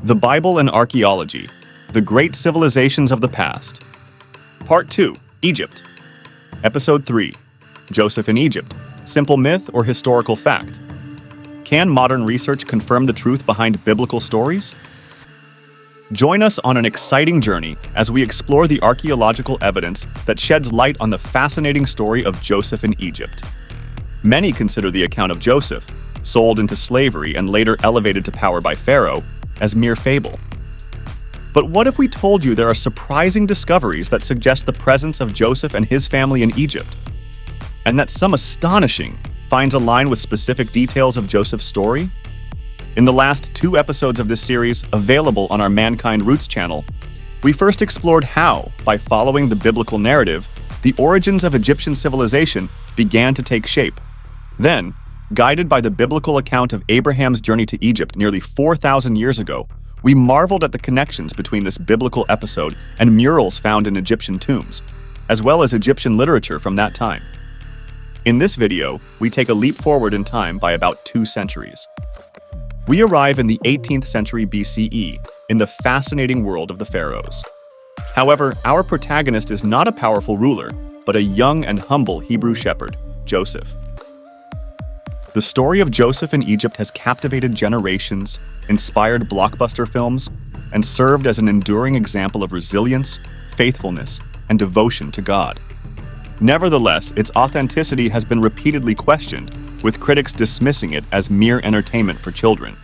The Bible and Archaeology, The Great Civilizations of the Past. Part 2, Egypt. Episode 3, Joseph in Egypt, Simple Myth or Historical Fact? Can modern research confirm the truth behind biblical stories? Join us on an exciting journey as we explore the archaeological evidence that sheds light on the fascinating story of Joseph in Egypt. Many consider the account of Joseph, sold into slavery and later elevated to power by Pharaoh, as mere fable. But what if we told you there are surprising discoveries that suggest the presence of Joseph and his family in Egypt, and that some astonishing finds align with specific details of Joseph's story? In the last 2 episodes of this series, available on our Mankind Roots channel, we first explored how, by following the biblical narrative, the origins of Egyptian civilization began to take shape. Then, guided by the biblical account of Abraham's journey to Egypt nearly 4,000 years ago, we marveled at the connections between this biblical episode and murals found in Egyptian tombs, as well as Egyptian literature from that time. In this video, we take a leap forward in time by about 2 centuries. We arrive in the 18th century BCE in the fascinating world of the pharaohs. However, our protagonist is not a powerful ruler, but a young and humble Hebrew shepherd, Joseph. The story of Joseph in Egypt has captivated generations, inspired blockbuster films, and served as an enduring example of resilience, faithfulness, and devotion to God. Nevertheless, its authenticity has been repeatedly questioned, with critics dismissing it as mere entertainment for children.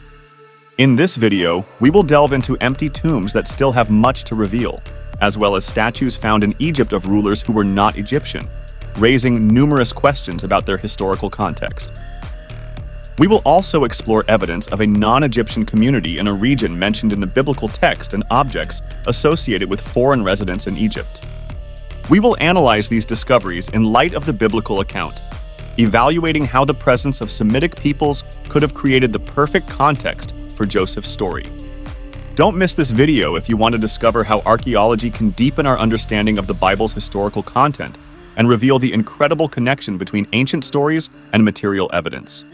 In this video, we will delve into empty tombs that still have much to reveal, as well as statues found in Egypt of rulers who were not Egyptian, raising numerous questions about their historical context. We will also explore evidence of a non-Egyptian community in a region mentioned in the biblical text and objects associated with foreign residents in Egypt. We will analyze these discoveries in light of the biblical account, evaluating how the presence of Semitic peoples could have created the perfect context for Joseph's story. Don't miss this video if you want to discover how archaeology can deepen our understanding of the Bible's historical content and reveal the incredible connection between ancient stories and material evidence.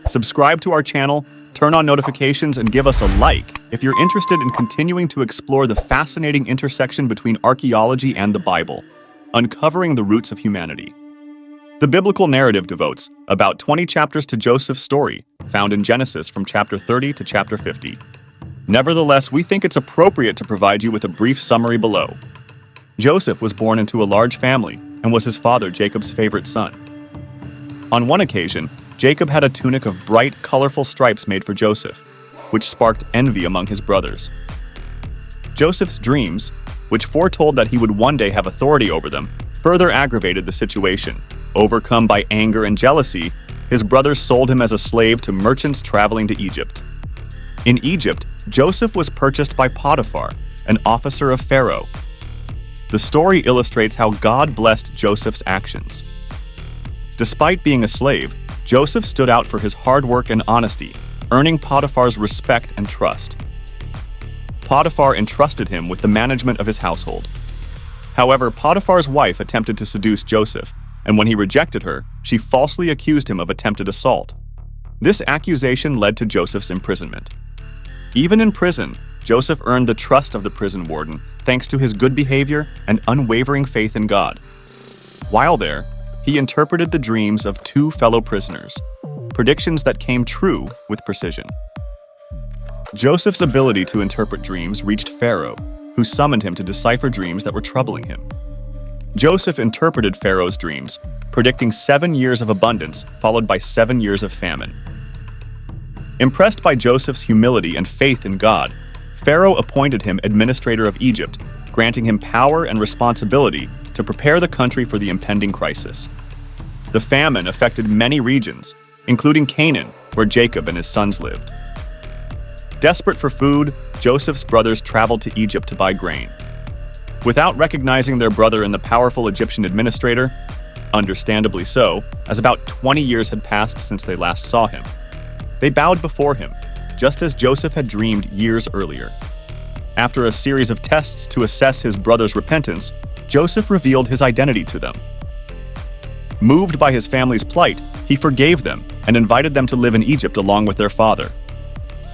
Subscribe to our channel, turn on notifications, and give us a like if you're interested in continuing to explore the fascinating intersection between archaeology and the Bible, uncovering the roots of humanity. The biblical narrative devotes about 20 chapters to Joseph's story, found in Genesis from chapter 30 to chapter 50. Nevertheless, we think it's appropriate to provide you with a brief summary below. Joseph was born into a large family and was his father Jacob's favorite son. On one occasion, Jacob had a tunic of bright, colorful stripes made for Joseph, which sparked envy among his brothers. Joseph's dreams, which foretold that he would one day have authority over them, further aggravated the situation. Overcome by anger and jealousy, his brothers sold him as a slave to merchants traveling to Egypt. In Egypt, Joseph was purchased by Potiphar, an officer of Pharaoh. The story illustrates how God blessed Joseph's actions. Despite being a slave, Joseph stood out for his hard work and honesty, earning Potiphar's respect and trust. Potiphar entrusted him with the management of his household. However, Potiphar's wife attempted to seduce Joseph, and when he rejected her, she falsely accused him of attempted assault. This accusation led to Joseph's imprisonment. Even in prison, Joseph earned the trust of the prison warden thanks to his good behavior and unwavering faith in God. While there, he interpreted the dreams of 2 fellow prisoners, predictions that came true with precision. Joseph's ability to interpret dreams reached Pharaoh, who summoned him to decipher dreams that were troubling him. Joseph interpreted Pharaoh's dreams, predicting 7 years of abundance followed by 7 years of famine. Impressed by Joseph's humility and faith in God, Pharaoh appointed him administrator of Egypt, granting him power and responsibility to prepare the country for the impending crisis. The famine affected many regions, including Canaan, where Jacob and his sons lived. Desperate for food, Joseph's brothers traveled to Egypt to buy grain. Without recognizing their brother in the powerful Egyptian administrator, understandably so, as about 20 years had passed since they last saw him, they bowed before him, just as Joseph had dreamed years earlier. After a series of tests to assess his brother's repentance, Joseph revealed his identity to them. Moved by his family's plight, he forgave them and invited them to live in Egypt along with their father.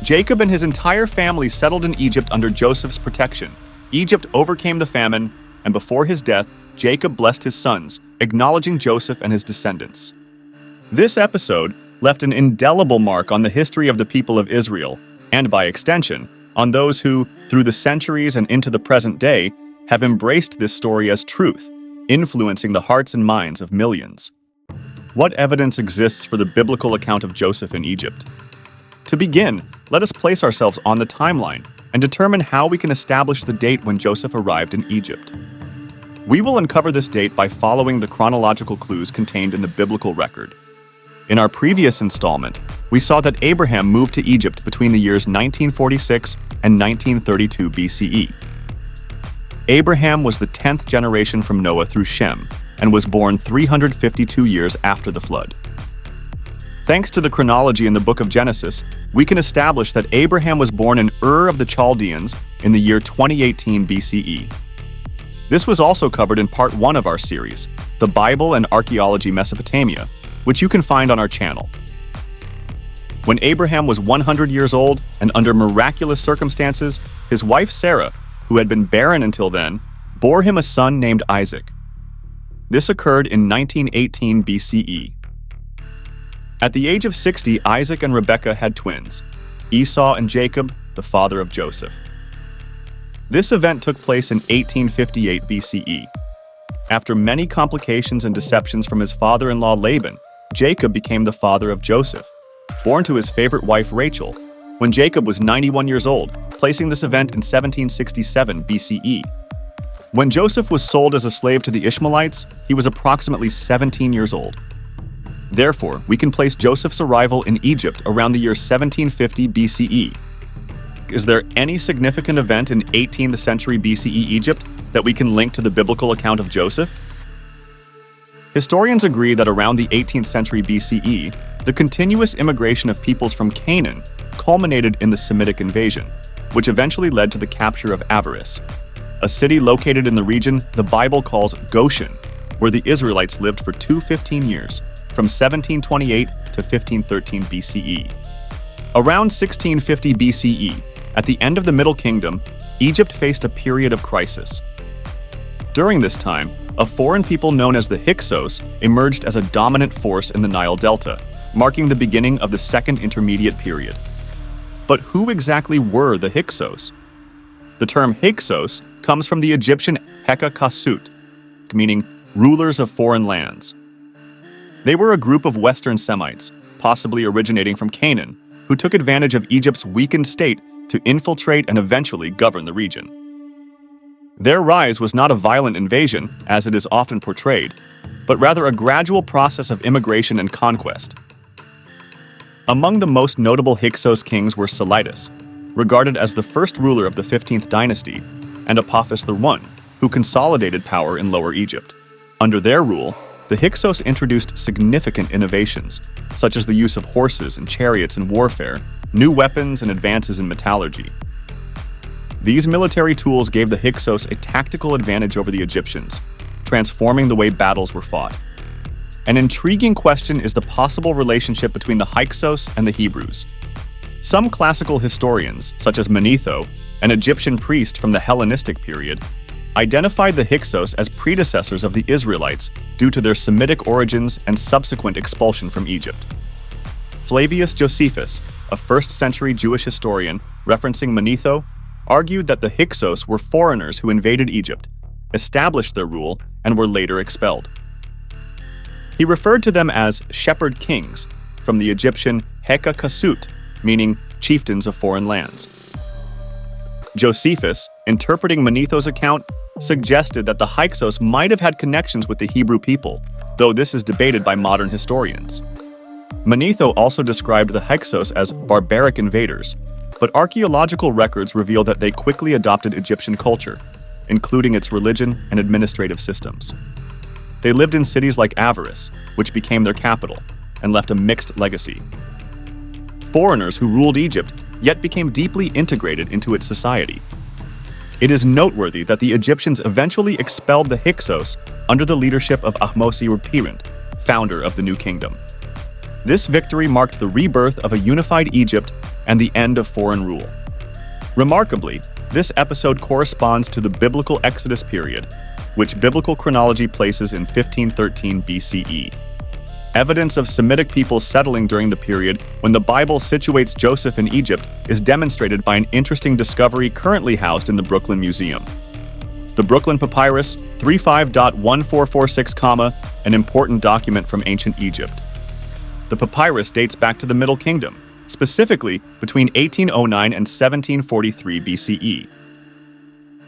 Jacob and his entire family settled in Egypt under Joseph's protection. Egypt overcame the famine, and before his death, Jacob blessed his sons, acknowledging Joseph and his descendants. This episode left an indelible mark on the history of the people of Israel, and by extension, on those who, through the centuries and into the present day, have embraced this story as truth, influencing the hearts and minds of millions. What evidence exists for the biblical account of Joseph in Egypt? To begin, let us place ourselves on the timeline and determine how we can establish the date when Joseph arrived in Egypt. We will uncover this date by following the chronological clues contained in the biblical record. In our previous installment, we saw that Abraham moved to Egypt between the years 1946 and 1932 BCE. Abraham was the 10th generation from Noah through Shem and was born 352 years after the flood. Thanks to the chronology in the book of Genesis, we can establish that Abraham was born in Ur of the Chaldeans in the year 2018 BCE. This was also covered in part 1 of our series, The Bible and Archaeology Mesopotamia, which you can find on our channel. When Abraham was 100 years old and under miraculous circumstances, his wife Sarah, who had been barren until then, bore him a son named Isaac. This occurred in 1918 BCE. At the age of 60, Isaac and Rebekah had twins, Esau and Jacob, the father of Joseph. This event took place in 1858 BCE. After many complications and deceptions from his father-in-law Laban, Jacob became the father of Joseph, born to his favorite wife Rachel, when Jacob was 91 years old, placing this event in 1767 BCE. When Joseph was sold as a slave to the Ishmaelites, he was approximately 17 years old. Therefore, we can place Joseph's arrival in Egypt around the year 1750 BCE. Is there any significant event in 18th century BCE Egypt that we can link to the biblical account of Joseph? Historians agree that around the 18th century BCE, the continuous immigration of peoples from Canaan culminated in the Semitic invasion, which eventually led to the capture of Avaris, a city located in the region the Bible calls Goshen, where the Israelites lived for 215 years, from 1728 to 1513 BCE. Around 1650 BCE, at the end of the Middle Kingdom, Egypt faced a period of crisis. During this time, a foreign people known as the Hyksos emerged as a dominant force in the Nile Delta, marking the beginning of the Second Intermediate Period. But who exactly were the Hyksos? The term Hyksos comes from the Egyptian Heka Kasut, meaning rulers of foreign lands. They were a group of Western Semites, possibly originating from Canaan, who took advantage of Egypt's weakened state to infiltrate and eventually govern the region. Their rise was not a violent invasion, as it is often portrayed, but rather a gradual process of immigration and conquest. Among the most notable Hyksos kings were Cylindrical, regarded as the first ruler of the 15th dynasty, and Apophis I, who consolidated power in Lower Egypt. Under their rule, the Hyksos introduced significant innovations, such as the use of horses and chariots in warfare, new weapons, and advances in metallurgy. These military tools gave the Hyksos a tactical advantage over the Egyptians, transforming the way battles were fought. An intriguing question is the possible relationship between the Hyksos and the Hebrews. Some classical historians, such as Manetho, an Egyptian priest from the Hellenistic period, identified the Hyksos as predecessors of the Israelites due to their Semitic origins and subsequent expulsion from Egypt. Flavius Josephus, a 1st century Jewish historian referencing Manetho, argued that the Hyksos were foreigners who invaded Egypt, established their rule, and were later expelled. He referred to them as shepherd kings, from the Egyptian Heka Kasut, meaning chieftains of foreign lands. Josephus, interpreting Manetho's account, suggested that the Hyksos might have had connections with the Hebrew people, though this is debated by modern historians. Manetho also described the Hyksos as barbaric invaders, but archaeological records reveal that they quickly adopted Egyptian culture, including its religion and administrative systems. They lived in cities like Avaris, which became their capital, and left a mixed legacy. Foreigners who ruled Egypt yet became deeply integrated into its society. It is noteworthy that the Egyptians eventually expelled the Hyksos under the leadership of Ahmose-Erpirent, founder of the New Kingdom. This victory marked the rebirth of a unified Egypt and the end of foreign rule. Remarkably, this episode corresponds to the biblical Exodus period, which biblical chronology places in 1513 BCE. Evidence of Semitic peoples settling during the period when the Bible situates Joseph in Egypt is demonstrated by an interesting discovery currently housed in the Brooklyn Museum. The Brooklyn Papyrus 35.1446, an important document from ancient Egypt. The papyrus dates back to the Middle Kingdom, specifically between 1809 and 1743 BCE.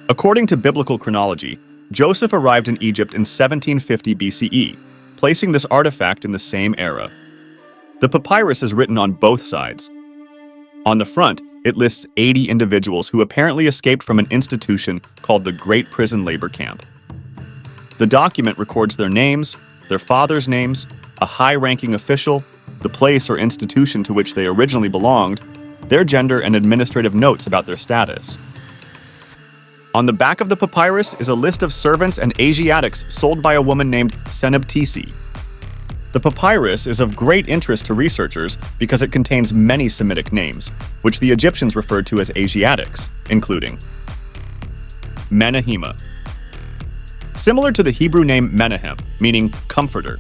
According to biblical chronology, Joseph arrived in Egypt in 1750 BCE, placing this artifact in the same era. The papyrus is written on both sides. On the front, it lists 80 individuals who apparently escaped from an institution called the Great Prison Labor Camp. The document records their names, their fathers' names, a high-ranking official, the place or institution to which they originally belonged, their gender, and administrative notes about their status. On the back of the papyrus is a list of servants and Asiatics sold by a woman named Senebtisi. The papyrus is of great interest to researchers because it contains many Semitic names, which the Egyptians referred to as Asiatics, including Menahema. Similar to the Hebrew name Menahem, meaning comforter.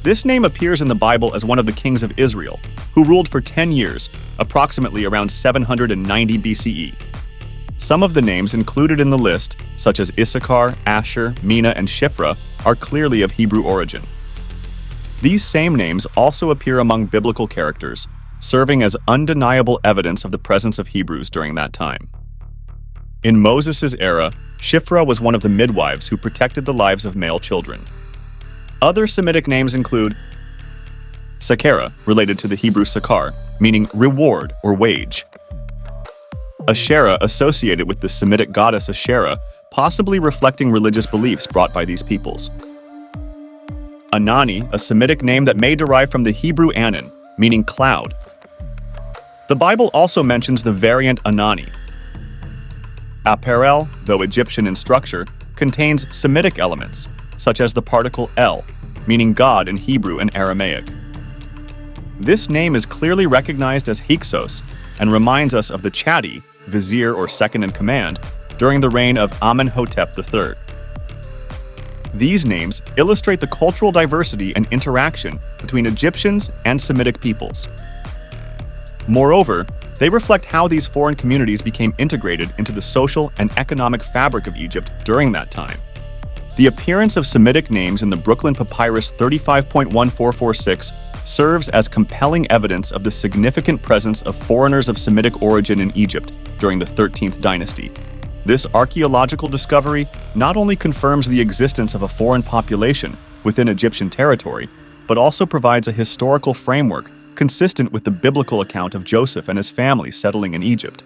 This name appears in the Bible as one of the kings of Israel, who ruled for 10 years, approximately around 790 BCE. Some of the names included in the list, such as Issachar, Asher, Mina, and Shifra, are clearly of Hebrew origin. These same names also appear among biblical characters, serving as undeniable evidence of the presence of Hebrews during that time. In Moses' era, Shifra was one of the midwives who protected the lives of male children. Other Semitic names include Sakara, related to the Hebrew sakar, meaning reward or wage. Asherah, associated with the Semitic goddess Asherah, possibly reflecting religious beliefs brought by these peoples. Anani, a Semitic name that may derive from the Hebrew Anan, meaning cloud. The Bible also mentions the variant Anani. Aparel, though Egyptian in structure, contains Semitic elements, such as the particle El, meaning God in Hebrew and Aramaic. This name is clearly recognized as Hyksos and reminds us of the Chatti, vizier or second in command, during the reign of Amenhotep III. These names illustrate the cultural diversity and interaction between Egyptians and Semitic peoples. Moreover, they reflect how these foreign communities became integrated into the social and economic fabric of Egypt during that time. The appearance of Semitic names in the Brooklyn Papyrus 35.1446 serves as compelling evidence of the significant presence of foreigners of Semitic origin in Egypt during the 13th dynasty. This archaeological discovery not only confirms the existence of a foreign population within Egyptian territory, but also provides a historical framework consistent with the biblical account of Joseph and his family settling in Egypt.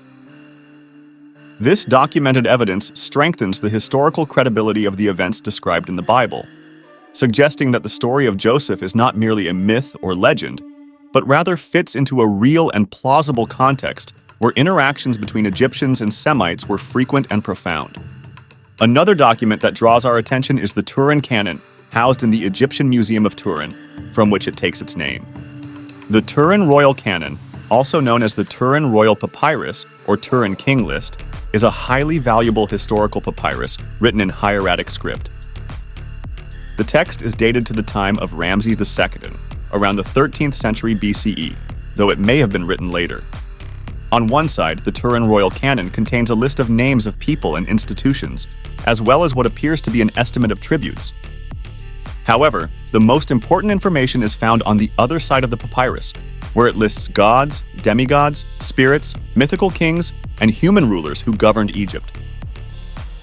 This documented evidence strengthens the historical credibility of the events described in the Bible, suggesting that the story of Joseph is not merely a myth or legend, but rather fits into a real and plausible context where interactions between Egyptians and Semites were frequent and profound. Another document that draws our attention is the Turin Canon, housed in the Egyptian Museum of Turin, from which it takes its name. The Turin Royal Canon, also known as the Turin Royal Papyrus or Turin King List, is a highly valuable historical papyrus written in hieratic script. The text is dated to the time of Ramses II, around the 13th century BCE, though it may have been written later. On one side, the Turin Royal Canon contains a list of names of people and institutions, as well as what appears to be an estimate of tributes. However, the most important information is found on the other side of the papyrus, where it lists gods, demigods, spirits, mythical kings, and human rulers who governed Egypt.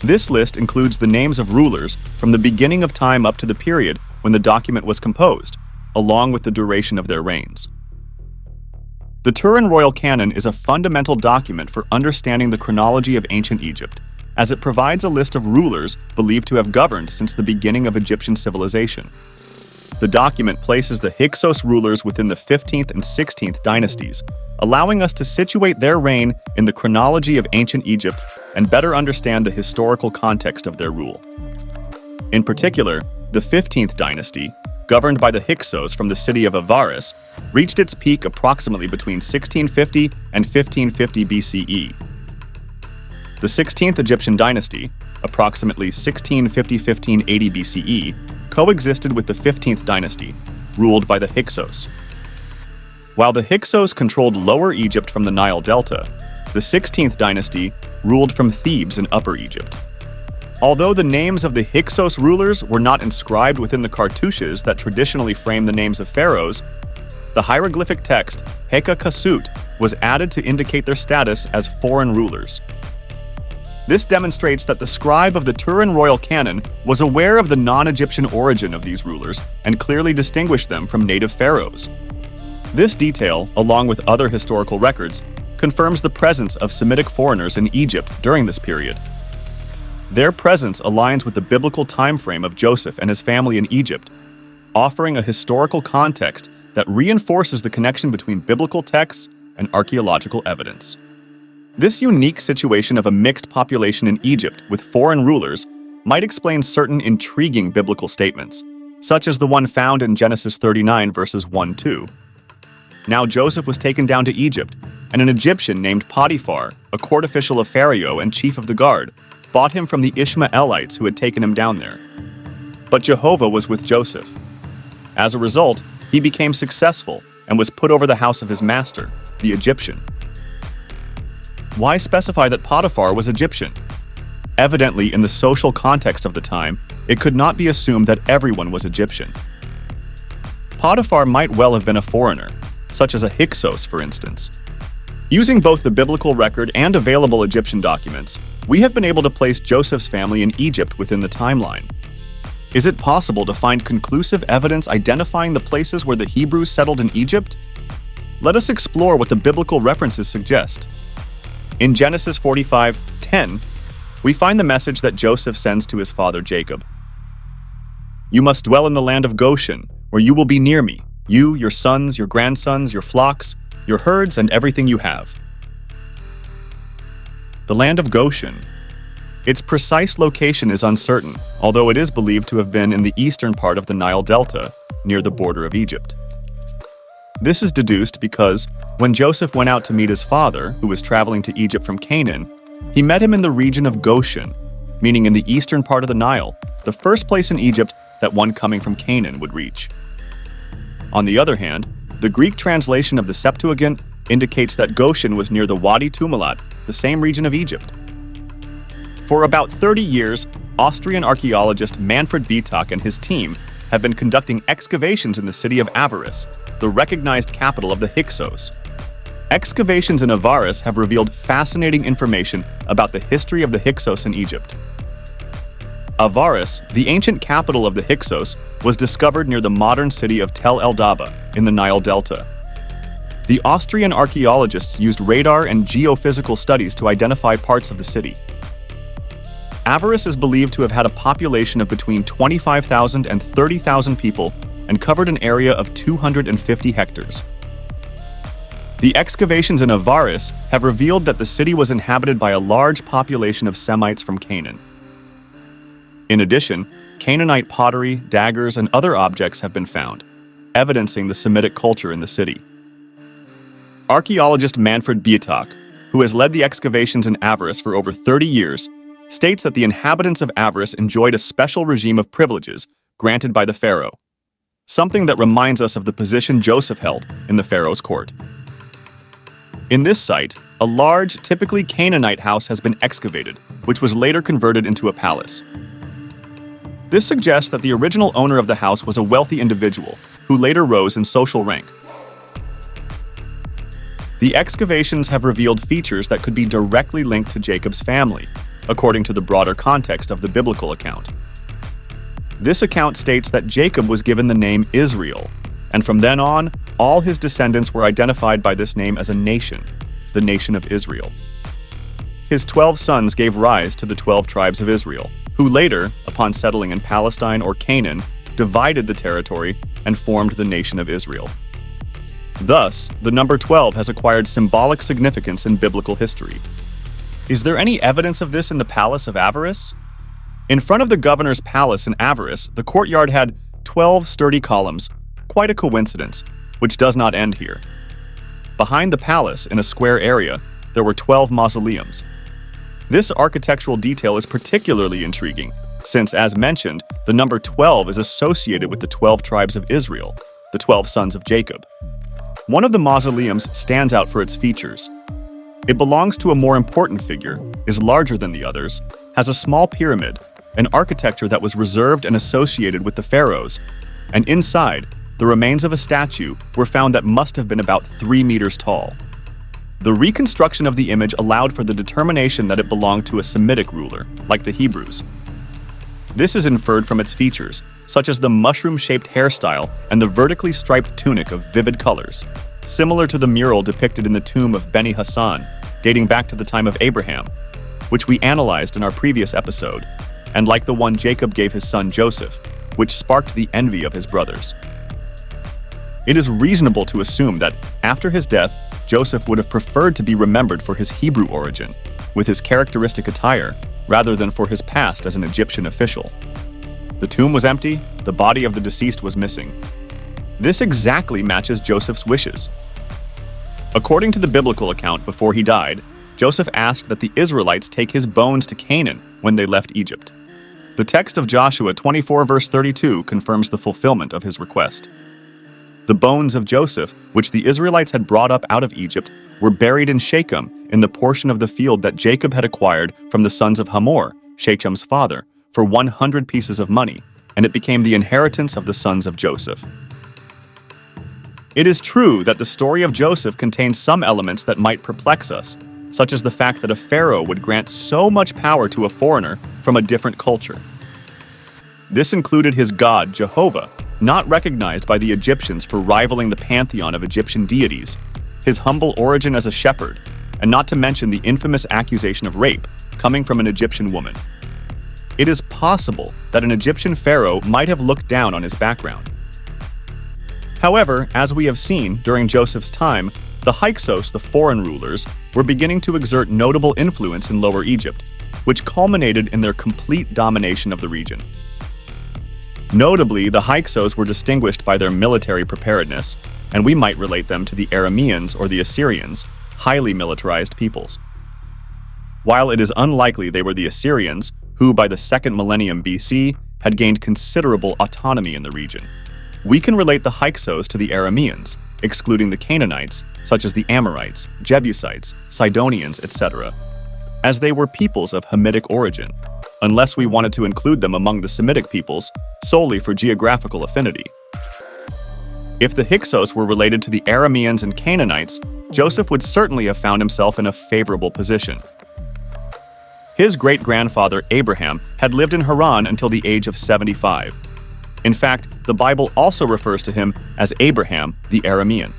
This list includes the names of rulers from the beginning of time up to the period when the document was composed, along with the duration of their reigns. The Turin Royal Canon is a fundamental document for understanding the chronology of ancient Egypt, as it provides a list of rulers believed to have governed since the beginning of Egyptian civilization. The document places the Hyksos rulers within the 15th and 16th dynasties, allowing us to situate their reign in the chronology of ancient Egypt and better understand the historical context of their rule. In particular, the 15th dynasty, governed by the Hyksos from the city of Avaris, reached its peak approximately between 1650 and 1550 BCE. The 16th Egyptian dynasty, approximately 1650–1580 BCE, coexisted with the 15th dynasty, ruled by the Hyksos. While the Hyksos controlled Lower Egypt from the Nile Delta, the 16th dynasty ruled from Thebes in Upper Egypt. Although the names of the Hyksos rulers were not inscribed within the cartouches that traditionally frame the names of pharaohs, the hieroglyphic text Heka-Kasut was added to indicate their status as foreign rulers. This demonstrates that the scribe of the Turin royal canon was aware of the non-Egyptian origin of these rulers and clearly distinguished them from native pharaohs. This detail, along with other historical records, confirms the presence of Semitic foreigners in Egypt during this period. Their presence aligns with the biblical time frame of Joseph and his family in Egypt, offering a historical context that reinforces the connection between biblical texts and archaeological evidence. This unique situation of a mixed population in Egypt with foreign rulers might explain certain intriguing biblical statements, such as the one found in Genesis 39 verses 1–2. Now Joseph was taken down to Egypt, and an Egyptian named Potiphar, a court official of Pharaoh and chief of the guard, bought him from the Ishmaelites who had taken him down there. But Jehovah was with Joseph. As a result, he became successful and was put over the house of his master, the Egyptian. Why specify that Potiphar was Egyptian? Evidently, in the social context of the time, it could not be assumed that everyone was Egyptian. Potiphar might well have been a foreigner, such as a Hyksos, for instance. Using both the biblical record and available Egyptian documents, we have been able to place Joseph's family in Egypt within the timeline. Is it possible to find conclusive evidence identifying the places where the Hebrews settled in Egypt? Let us explore what the biblical references suggest. In Genesis 45:10, we find the message that Joseph sends to his father Jacob. "You must dwell in the land of Goshen, where you will be near me, you, your sons, your grandsons, your flocks, your herds, and everything you have." The land of Goshen. Its precise location is uncertain, although it is believed to have been in the eastern part of the Nile Delta, near the border of Egypt. This is deduced because, when Joseph went out to meet his father, who was traveling to Egypt from Canaan, he met him in the region of Goshen, meaning in the eastern part of the Nile, the first place in Egypt that one coming from Canaan would reach. On the other hand, the Greek translation of the Septuagint indicates that Goshen was near the Wadi Tumilat, the same region of Egypt. For about 30 years, Austrian archaeologist Manfred Bietak and his team have been conducting excavations in the city of Avaris, the recognized capital of the Hyksos. Excavations in Avaris have revealed fascinating information about the history of the Hyksos in Egypt. Avaris, the ancient capital of the Hyksos, was discovered near the modern city of Tel El Daba in the Nile Delta. The Austrian archaeologists used radar and geophysical studies to identify parts of the city. Avaris is believed to have had a population of between 25,000 and 30,000 people and covered an area of 250 hectares. The excavations in Avaris have revealed that the city was inhabited by a large population of Semites from Canaan. In addition, Canaanite pottery, daggers, and other objects have been found, evidencing the Semitic culture in the city. Archaeologist Manfred Bietak, who has led the excavations in Avaris for over 30 years, states that the inhabitants of Avaris enjoyed a special regime of privileges granted by the pharaoh, something that reminds us of the position Joseph held in the pharaoh's court. In this site, a large, typically Canaanite house has been excavated, which was later converted into a palace. This suggests that the original owner of the house was a wealthy individual who later rose in social rank. The excavations have revealed features that could be directly linked to Jacob's family, according to the broader context of the biblical account. This account states that Jacob was given the name Israel, and from then on, all his descendants were identified by this name as a nation, the nation of Israel. His 12 sons gave rise to the 12 tribes of Israel, who later, upon settling in Palestine or Canaan, divided the territory and formed the nation of Israel. Thus, the number 12 has acquired symbolic significance in biblical history. Is there any evidence of this in the palace of Avaris? In front of the governor's palace in Avaris, the courtyard had 12 sturdy columns, quite a coincidence, which does not end here. Behind the palace, in a square area, there were 12 mausoleums. This architectural detail is particularly intriguing, since, as mentioned, the number 12 is associated with the 12 tribes of Israel, the 12 sons of Jacob. One of the mausoleums stands out for its features. It belongs to a more important figure, is larger than the others, has a small pyramid, an architecture that was reserved and associated with the pharaohs, and inside, the remains of a statue were found that must have been about 3 meters tall. The reconstruction of the image allowed for the determination that it belonged to a Semitic ruler, like the Hebrews. This is inferred from its features, such as the mushroom-shaped hairstyle and the vertically striped tunic of vivid colors, similar to the mural depicted in the tomb of Beni Hassan, dating back to the time of Abraham, which we analyzed in our previous episode, and like the one Jacob gave his son Joseph, which sparked the envy of his brothers. It is reasonable to assume that, after his death, Joseph would have preferred to be remembered for his Hebrew origin, with his characteristic attire, rather than for his past as an Egyptian official. The tomb was empty, the body of the deceased was missing. This exactly matches Joseph's wishes. According to the biblical account, before he died, Joseph asked that the Israelites take his bones to Canaan when they left Egypt. The text of Joshua 24 verse 32 confirms the fulfillment of his request. The bones of Joseph, which the Israelites had brought up out of Egypt, were buried in Shechem in the portion of the field that Jacob had acquired from the sons of Hamor, Shechem's father, for 100 pieces of money, and it became the inheritance of the sons of Joseph. It is true that the story of Joseph contains some elements that might perplex us, such as the fact that a pharaoh would grant so much power to a foreigner from a different culture. This included his god, Jehovah, not recognized by the Egyptians for rivaling the pantheon of Egyptian deities, his humble origin as a shepherd, and not to mention the infamous accusation of rape coming from an Egyptian woman. It is possible that an Egyptian pharaoh might have looked down on his background. However, as we have seen during Joseph's time, the Hyksos, the foreign rulers, were beginning to exert notable influence in Lower Egypt, which culminated in their complete domination of the region. Notably, the Hyksos were distinguished by their military preparedness, and we might relate them to the Arameans or the Assyrians, highly militarized peoples. While it is unlikely they were the Assyrians, who by the 2nd millennium BC had gained considerable autonomy in the region, we can relate the Hyksos to the Arameans, excluding the Canaanites, such as the Amorites, Jebusites, Sidonians, etc., as they were peoples of Hamitic origin, unless we wanted to include them among the Semitic peoples solely for geographical affinity. If the Hyksos were related to the Arameans and Canaanites, Joseph would certainly have found himself in a favorable position. His great-grandfather Abraham had lived in Haran until the age of 75. In fact, the Bible also refers to him as Abraham the Aramean.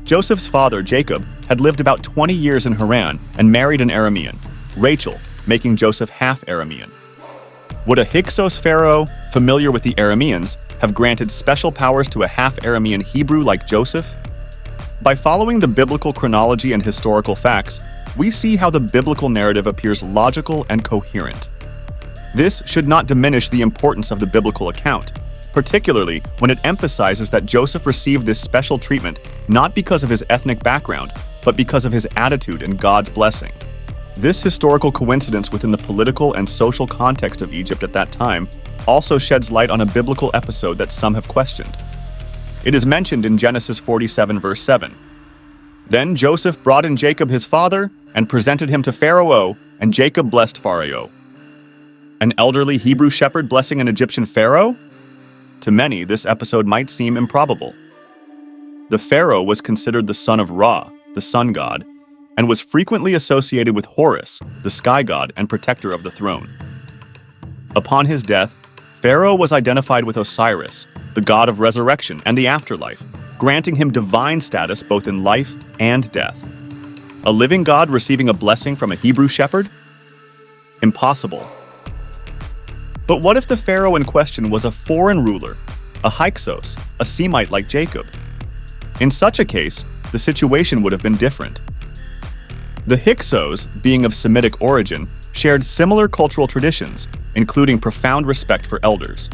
Joseph's father, Jacob, had lived about 20 years in Haran and married an Aramean, Rachel, making Joseph half Aramean. Would a Hyksos pharaoh, familiar with the Arameans, have granted special powers to a half-Aramean Hebrew like Joseph? By following the biblical chronology and historical facts, we see how the biblical narrative appears logical and coherent. This should not diminish the importance of the biblical account, particularly when it emphasizes that Joseph received this special treatment not because of his ethnic background, but because of his attitude and God's blessing. This historical coincidence within the political and social context of Egypt at that time also sheds light on a biblical episode that some have questioned. It is mentioned in Genesis 47 verse 7. Then Joseph brought in Jacob his father and presented him to Pharaoh, and Jacob blessed Pharaoh. An elderly Hebrew shepherd blessing an Egyptian pharaoh? To many, this episode might seem improbable. The pharaoh was considered the son of Ra, the sun god, and was frequently associated with Horus, the sky god and protector of the throne. Upon his death, Pharaoh was identified with Osiris, the god of resurrection and the afterlife, granting him divine status both in life and death. A living god receiving a blessing from a Hebrew shepherd? Impossible. But what if the pharaoh in question was a foreign ruler, a Hyksos, a Semite like Jacob? In such a case, the situation would have been different. The Hyksos, being of Semitic origin, shared similar cultural traditions, including profound respect for elders.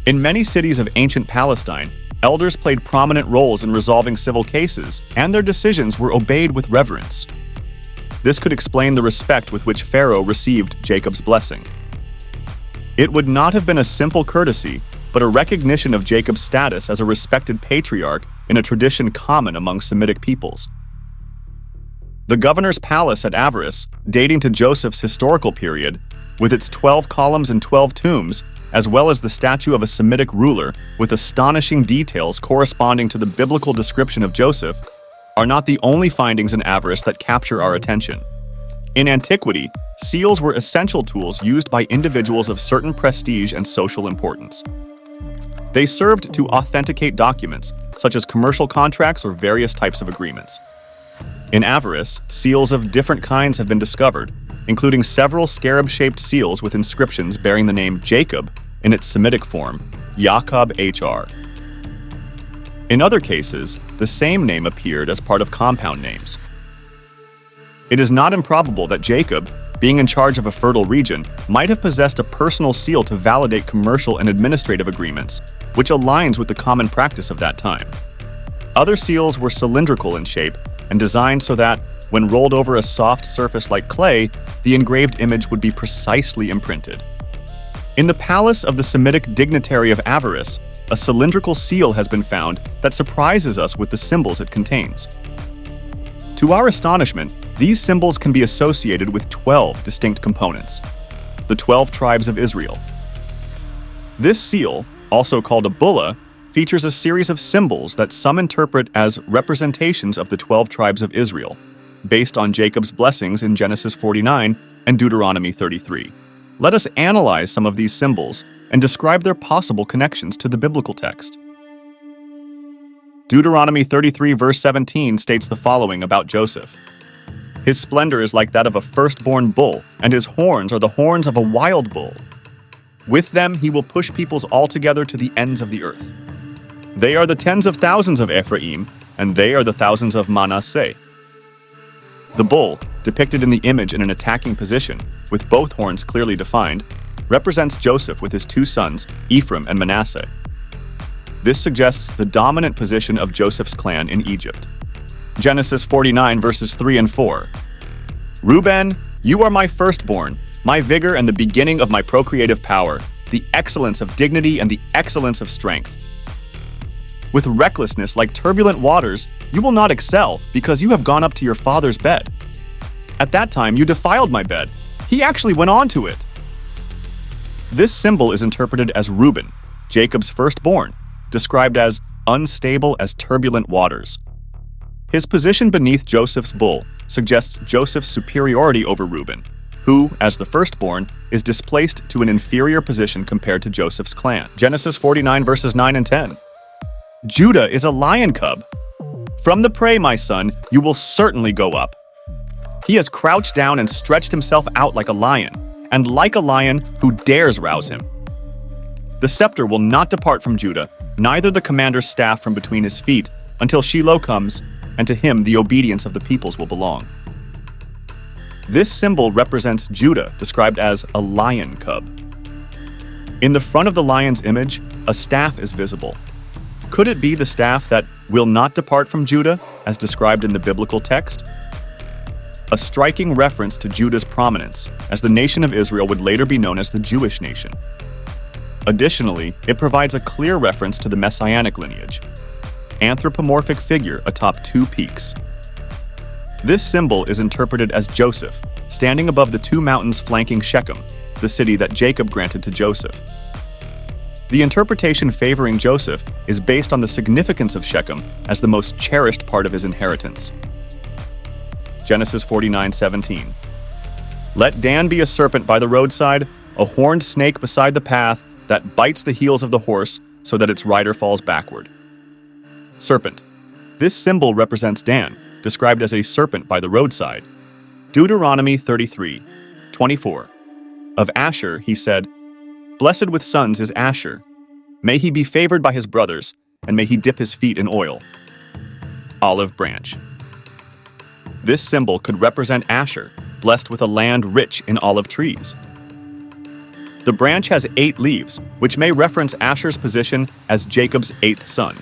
In many cities of ancient Palestine, elders played prominent roles in resolving civil cases, and their decisions were obeyed with reverence. This could explain the respect with which Pharaoh received Jacob's blessing. It would not have been a simple courtesy, but a recognition of Jacob's status as a respected patriarch in a tradition common among Semitic peoples. The governor's palace at Avaris, dating to Joseph's historical period, with its 12 columns and 12 tombs, as well as the statue of a Semitic ruler with astonishing details corresponding to the biblical description of Joseph, are not the only findings in Avaris that capture our attention. In antiquity, seals were essential tools used by individuals of certain prestige and social importance. They served to authenticate documents, such as commercial contracts or various types of agreements. In Avaris, seals of different kinds have been discovered, including several scarab-shaped seals with inscriptions bearing the name Jacob in its Semitic form, Yaakov HR. In other cases, the same name appeared as part of compound names. It is not improbable that Jacob, being in charge of a fertile region, might have possessed a personal seal to validate commercial and administrative agreements, which aligns with the common practice of that time. Other seals were cylindrical in shape and designed so that, when rolled over a soft surface like clay, the engraved image would be precisely imprinted. In the palace of the Semitic dignitary of Avaris, a cylindrical seal has been found that surprises us with the symbols it contains. To our astonishment, these symbols can be associated with 12 distinct components, the 12 tribes of Israel. This seal, also called a bulla, features a series of symbols that some interpret as representations of the 12 tribes of Israel, based on Jacob's blessings in Genesis 49 and Deuteronomy 33. Let us analyze some of these symbols and describe their possible connections to the biblical text. Deuteronomy 33 verse 17 states the following about Joseph. His splendor is like that of a firstborn bull, and his horns are the horns of a wild bull. With them he will push peoples altogether to the ends of the earth. They are the tens of thousands of Ephraim, and they are the thousands of Manasseh. The bull, depicted in the image in an attacking position, with both horns clearly defined, represents Joseph with his two sons, Ephraim and Manasseh. This suggests the dominant position of Joseph's clan in Egypt. Genesis 49 verses 3 and 4. Reuben, you are my firstborn, my vigor and the beginning of my procreative power, the excellence of dignity and the excellence of strength. With recklessness like turbulent waters, you will not excel because you have gone up to your father's bed. At that time you defiled my bed. He actually went on to it. This symbol is interpreted as Reuben, Jacob's firstborn, described as unstable as turbulent waters. His position beneath Joseph's bull suggests Joseph's superiority over Reuben, who, as the firstborn, is displaced to an inferior position compared to Joseph's clan. Genesis 49 verses 9 and 10. Judah is a lion cub. From the prey, my son, you will certainly go up. He has crouched down and stretched himself out like a lion, and like a lion, who dares rouse him? The scepter will not depart from Judah, neither the commander's staff from between his feet, until Shiloh comes, and to him the obedience of the peoples will belong. This symbol represents Judah, described as a lion cub. In the front of the lion's image, a staff is visible. Could it be the staff that will not depart from Judah, as described in the biblical text? A striking reference to Judah's prominence, as the nation of Israel would later be known as the Jewish nation. Additionally, it provides a clear reference to the messianic lineage. Anthropomorphic figure atop two peaks. This symbol is interpreted as Joseph, standing above the two mountains flanking Shechem, the city that Jacob granted to Joseph. The interpretation favoring Joseph is based on the significance of Shechem as the most cherished part of his inheritance. Genesis 49:17. Let Dan be a serpent by the roadside, a horned snake beside the path that bites the heels of the horse so that its rider falls backward. Serpent. This symbol represents Dan, described as a serpent by the roadside. Deuteronomy 33:24. Of Asher, he said, Blessed with sons is Asher. May he be favored by his brothers, and may he dip his feet in oil. Olive branch. This symbol could represent Asher, blessed with a land rich in olive trees. The branch has 8 leaves, which may reference Asher's position as Jacob's 8th son.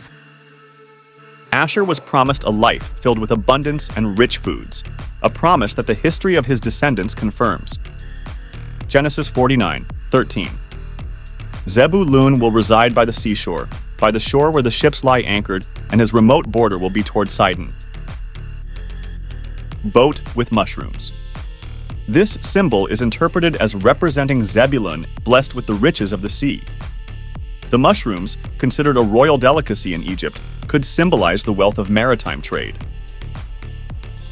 Asher was promised a life filled with abundance and rich foods, a promise that the history of his descendants confirms. Genesis 49:13. Zebulun will reside by the seashore, by the shore where the ships lie anchored, and his remote border will be toward Sidon. Boat with mushrooms. This symbol is interpreted as representing Zebulun blessed with the riches of the sea. The mushrooms, considered a royal delicacy in Egypt, could symbolize the wealth of maritime trade.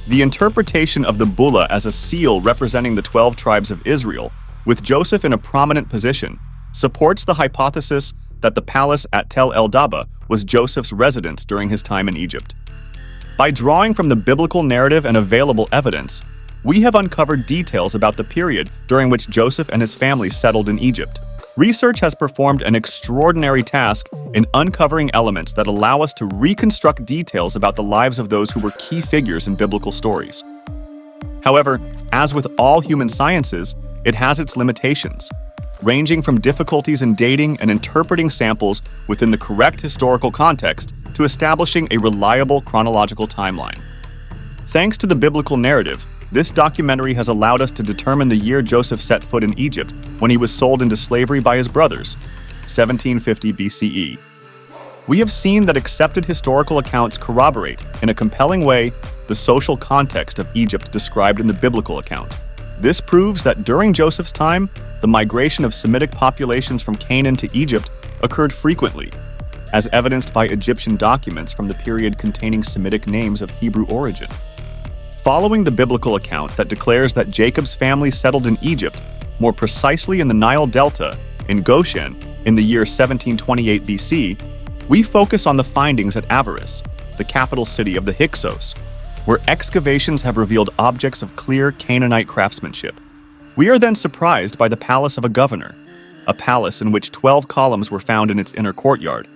The interpretation of the bulla as a seal representing the 12 tribes of Israel, with Joseph in a prominent position, supports the hypothesis that the palace at Tel el-Daba was Joseph's residence during his time in Egypt. By drawing from the biblical narrative and available evidence, we have uncovered details about the period during which Joseph and his family settled in Egypt. Research has performed an extraordinary task in uncovering elements that allow us to reconstruct details about the lives of those who were key figures in biblical stories. However, as with all human sciences, it has its limitations, ranging from difficulties in dating and interpreting samples within the correct historical context to establishing a reliable chronological timeline. Thanks to the biblical narrative, this documentary has allowed us to determine the year Joseph set foot in Egypt when he was sold into slavery by his brothers, 1750 BCE. We have seen that accepted historical accounts corroborate, in a compelling way, the social context of Egypt described in the biblical account. This proves that during Joseph's time, the migration of Semitic populations from Canaan to Egypt occurred frequently, as evidenced by Egyptian documents from the period containing Semitic names of Hebrew origin. Following the biblical account that declares that Jacob's family settled in Egypt, more precisely in the Nile Delta, in Goshen, in the year 1728 BC, we focus on the findings at Avaris, the capital city of the Hyksos, where excavations have revealed objects of clear Canaanite craftsmanship. We are then surprised by the palace of a governor, a palace in which 12 columns were found in its inner courtyard,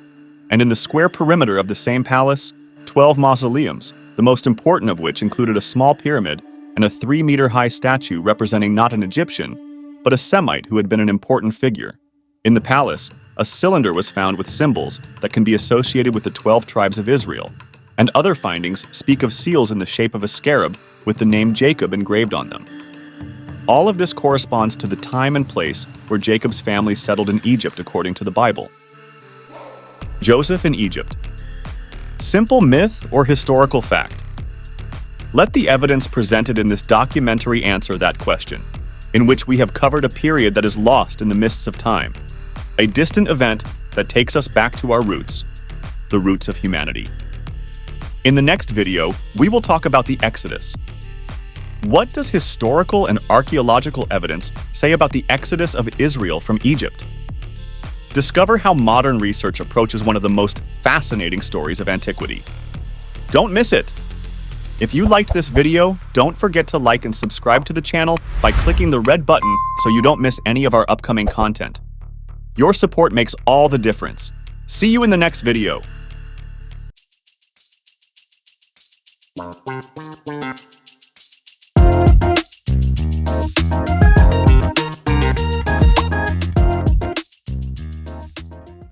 and in the square perimeter of the same palace, 12 mausoleums, the most important of which included a small pyramid and a 3-meter-high statue representing not an Egyptian, but a Semite who had been an important figure. In the palace, a cylinder was found with symbols that can be associated with the 12 tribes of Israel, and other findings speak of seals in the shape of a scarab with the name Jacob engraved on them. All of this corresponds to the time and place where Jacob's family settled in Egypt according to the Bible. Joseph in Egypt. Simple myth or historical fact? Let the evidence presented in this documentary answer that question, in which we have covered a period that is lost in the mists of time, a distant event that takes us back to our roots, the roots of humanity. In the next video, we will talk about the Exodus. What does historical and archaeological evidence say about the Exodus of Israel from Egypt? Discover how modern research approaches one of the most fascinating stories of antiquity. Don't miss it! If you liked this video, don't forget to like and subscribe to the channel by clicking the red button so you don't miss any of our upcoming content. Your support makes all the difference. See you in the next video.